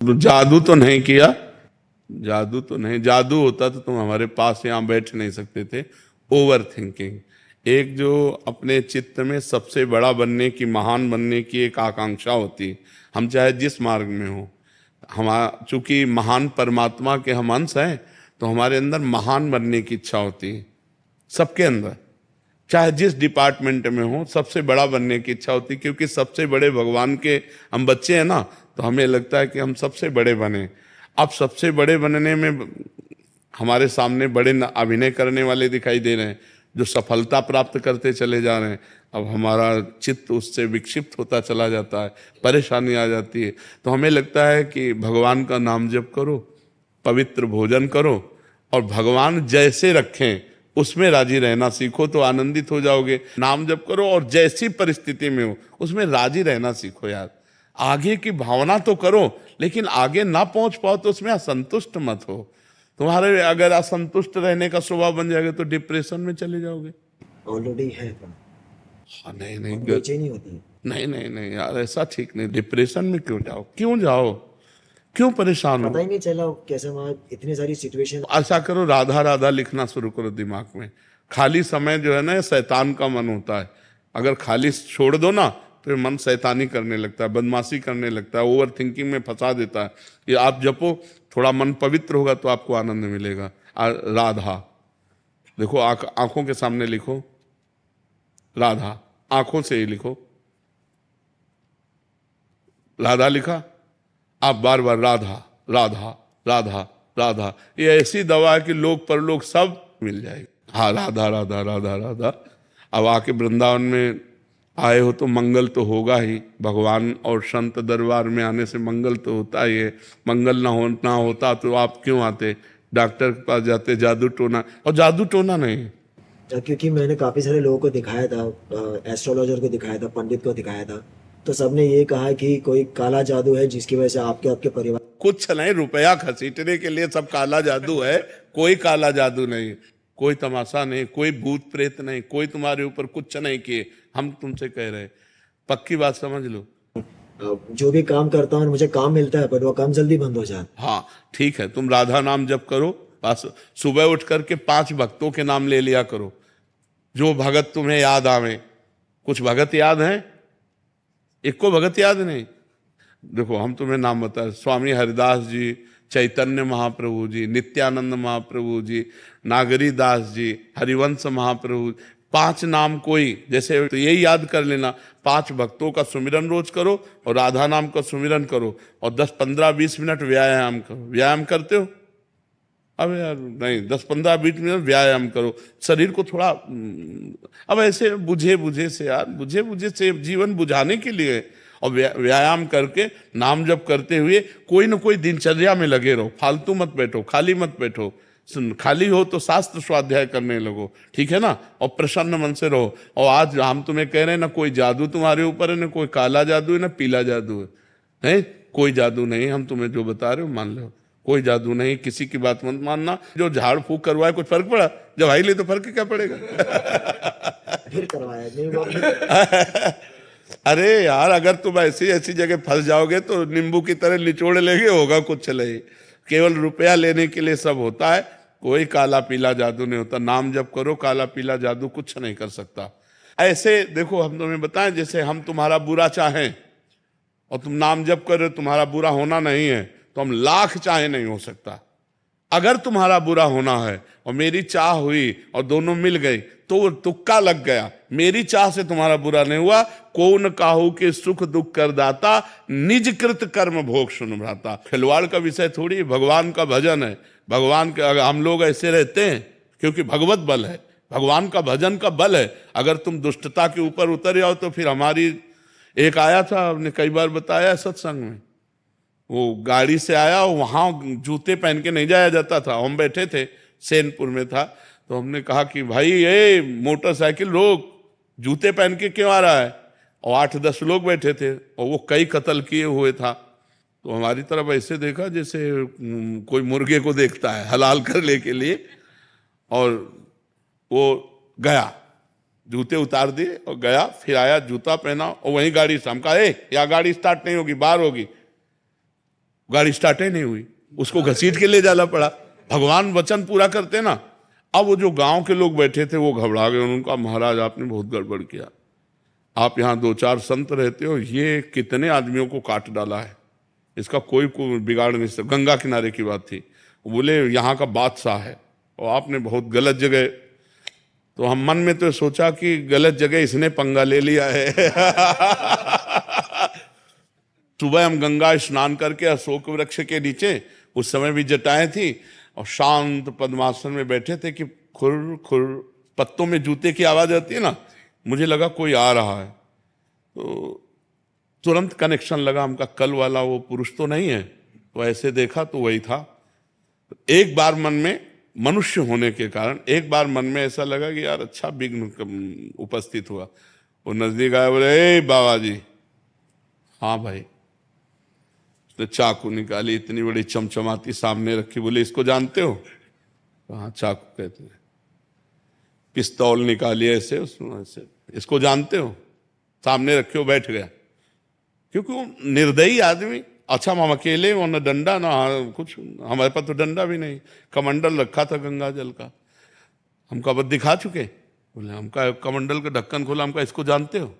तो जादू तो नहीं किया, जादू तो नहीं, जादू होता तो तुम हमारे पास यहाँ बैठ नहीं सकते थे। ओवर थिंकिंग, एक जो अपने चित्त में सबसे बड़ा बनने की, महान बनने की एक आकांक्षा होती, हम चाहे जिस मार्ग में हो, हम चूंकि महान परमात्मा के हम अंश हैं, तो हमारे अंदर महान बनने की इच्छा होती है सबके अंदर, चाहे जिस डिपार्टमेंट में हो सबसे बड़ा बनने की इच्छा होती, क्योंकि सबसे बड़े भगवान के हम बच्चे हैं ना, तो हमें लगता है कि हम सबसे बड़े बने। अब सबसे बड़े बनने में हमारे सामने बड़े अभिनय करने वाले दिखाई दे रहे हैं, जो सफलता प्राप्त करते चले जा रहे हैं। अब हमारा चित्त उससे विक्षिप्त होता चला जाता है, परेशानी आ जाती है। तो हमें लगता है कि भगवान का नाम जप करो, पवित्र भोजन करो, और भगवान जैसे रखें उसमें राजी रहना सीखो तो आनंदित हो जाओगे। नाम जप करो और जैसी परिस्थिति में हो उसमें राजी रहना सीखो यार। आगे की भावना तो करो, लेकिन आगे ना पहुंच पाओ तो उसमें असंतुष्ट मत हो। तुम्हारे अगर असंतुष्ट रहने का स्वभाव बन जाएगा तो डिप्रेशन में चले जाओगे। ऑलरेडी है तो हाँ, नहीं नहीं बेचैनी होती है। नहीं नहीं नहीं यार, ऐसा ठीक नहीं। डिप्रेशन में क्यों जाओ, क्यों जाओ, क्यों परेशान पता हो? ही नहीं चला कैसे वहाँ इतनी सारी सिचुएशन। ऐसा करो, राधा राधा लिखना शुरू करो दिमाग में। खाली समय जो है ना, ये शैतान का मन होता है। अगर खाली छोड़ दो ना तो ये मन शैतानी करने लगता है, बदमाशी करने लगता है, ओवर थिंकिंग में फंसा देता है। ये आप जपो, थोड़ा मन पवित्र होगा तो आपको आनंद मिलेगा। राधा देखो, आंखों के सामने लिखो राधा, आंखों से ही लिखो। राधा लिखा, आप बार बार राधा राधा राधा राधा, ये ऐसी दवा है कि लोक परलोक सब मिल जाएगी। हाँ, राधा राधा राधा राधा। अब आके वृंदावन में आए हो तो मंगल तो होगा ही। भगवान और संत दरबार में आने से मंगल तो होता ही है। मंगल ना होता तो आप क्यों आते, डॉक्टर के पास जाते, जादू टोना। और जादू टोना नहीं, क्योंकि मैंने काफी सारे लोगों को दिखाया था, एस्ट्रोलॉजर को दिखाया था, पंडित को दिखाया था, तो सबने ये कहा कि कोई काला जादू है जिसकी वजह से आपके आपके परिवार। कुछ नहीं, रुपया घसीटने के लिए सब काला जादू है। कोई काला जादू नहीं, कोई तमाशा नहीं, कोई भूत प्रेत नहीं, कोई तुम्हारे ऊपर कुछ नहीं किए। हम तुमसे कह रहे, पक्की बात समझ लो। जो भी काम करता हूँ मुझे काम मिलता है, बट वो काम जल्दी बंद हो जाता हाँ ठीक है, तुम राधा नाम जप करो। बस सुबह उठ करके 5 भक्तों के नाम ले लिया करो, जो भगत तुम्हें याद आवे। कुछ भगत याद हैं? एक को भगत याद नहीं। देखो हम तुम्हें नाम बताए, स्वामी हरिदास जी, चैतन्य महाप्रभु जी, नित्यानंद महाप्रभु जी, नागरी दास जी, हरिवंश महाप्रभु। 5 नाम कोई जैसे, तो यही याद कर लेना। 5 भक्तों का सुमिरन रोज करो और राधा नाम का सुमिरन करो, और 10 15 20 मिनट व्यायाम करो। व्यायाम करते हो? अब यार नहीं, 10 15 20 मिनट व्यायाम करो, शरीर को थोड़ा अब ऐसे बुझे बुझे से यार, बुझे बुझे से जीवन बुझाने के लिए। और व्यायाम करके नाम जप करते हुए कोई ना कोई दिनचर्या में लगे रहो। फालतू मत बैठो, खाली मत बैठो। खाली हो तो शास्त्र स्वाध्याय करने लगो, ठीक है ना, और प्रसन्न मन से रहो। और आज हम तुम्हें कह रहे हैं ना, कोई जादू तुम्हारे ऊपर है, ना कोई काला जादू है, ना पीला जादू है, कोई जादू नहीं। हम तुम्हें जो बता रहे हो मान लो, कोई जादू नहीं। किसी की बात मत मानना। जो झाड़ फूक करवाए कुछ फर्क पड़ा? जब भाई ले तो फर्क क्या पड़ेगा? फिर करवाया नहीं वो। अरे यार, अगर तुम ऐसी ऐसी जगह फंस जाओगे तो नींबू की तरह निचोड़ लेंगे, होगा कुछ नहीं। केवल रुपया लेने के लिए सब होता है, कोई काला पीला जादू नहीं होता। नाम जप करो, काला पीला जादू कुछ नहीं कर सकता। ऐसे देखो, हम तुम्हें बताएं, जैसे हम तुम्हारा बुरा चाहें और तुम नाम जप कर रहे हो, तुम्हारा बुरा होना नहीं है, तो हम लाख चाहे नहीं हो सकता। अगर तुम्हारा बुरा होना है और मेरी चाह हुई और दोनों मिल गई तो तुक्का लग गया। मेरी चाह से तुम्हारा बुरा नहीं हुआ। कौन काहू के सुख दुख कर दाता, निज कृत कर्म भोग सुन भ्राता। खिलवाड़ का विषय थोड़ी, भगवान का भजन है। भगवान के अगर हम लोग ऐसे रहते हैं क्योंकि भगवत बल है, भगवान का भजन का बल है। अगर तुम दुष्टता के ऊपर उतर जाओ तो फिर हमारी, एक आया था, हमने कई बार बताया सत्संग में, वो गाड़ी से आया, वहां जूते पहन के नहीं जाया जाता था। हम बैठे थे, सैनपुर में था, तो हमने कहा कि भाई ये मोटरसाइकिल रोक, जूते पहन के क्यों आ रहा है? और 8-10 लोग बैठे थे और वो कई कत्ल किए हुए था। तो हमारी तरफ ऐसे देखा जैसे कोई मुर्गे को देखता है हलाल करने के लिए, और वो गया, जूते उतार दिए और गया। फिर आया, जूता पहना और वहीं गाड़ी से, हम कहा या गाड़ी स्टार्ट नहीं होगी, बाहर होगी। गाड़ी स्टार्ट ही नहीं हुई, उसको घसीट के ले जाना पड़ा। भगवान वचन पूरा करते ना। अब वो जो गांव के लोग बैठे थे वो घबरा गए, उन्होंने कहा महाराज आपने बहुत गड़बड़ किया, आप यहाँ 2-4 संत रहते हो, ये कितने आदमियों को काट डाला है, इसका कोई बिगाड़ नहीं सकता। गंगा किनारे की बात थी, बोले यहाँ का बादशाह है और आपने बहुत गलत जगह। तो हम मन में तो सोचा कि गलत जगह इसने पंगा ले लिया है। सुबह हम गंगा स्नान करके अशोक वृक्ष के नीचे, उस समय भी जटाएं थी, और शांत पद्मासन में बैठे थे कि खुर खुर पत्तों में जूते की आवाज आती है ना, मुझे लगा कोई आ रहा है। तो तुरंत कनेक्शन लगा हमका, कल वाला वो पुरुष तो नहीं है। तो ऐसे देखा तो वही था। एक बार मन में, मनुष्य होने के कारण एक बार मन में ऐसा लगा कि यार अच्छा विघ्न उपस्थित हुआ। वो नजदीक आया, बोले ए बाबा जी। हाँ भाई। उसने चाकू निकाली, इतनी बड़ी चमचमाती सामने रखी, बोले इसको जानते हो? हाँ चाकू कहते हैं। पिस्तौल निकाली ऐसे उसमें, ऐसे, इसको जानते हो? सामने रखे हो, बैठ गया। क्योंकि वो निर्दयी आदमी। अच्छा हम अकेले, वो न डंडा ना कुछ, हमारे पास तो डंडा भी नहीं, कमंडल रखा था गंगा जल का, हमका बस दिखा चुके। बोले हमका कमंडल का ढक्कन खोला, हमका इसको जानते हो?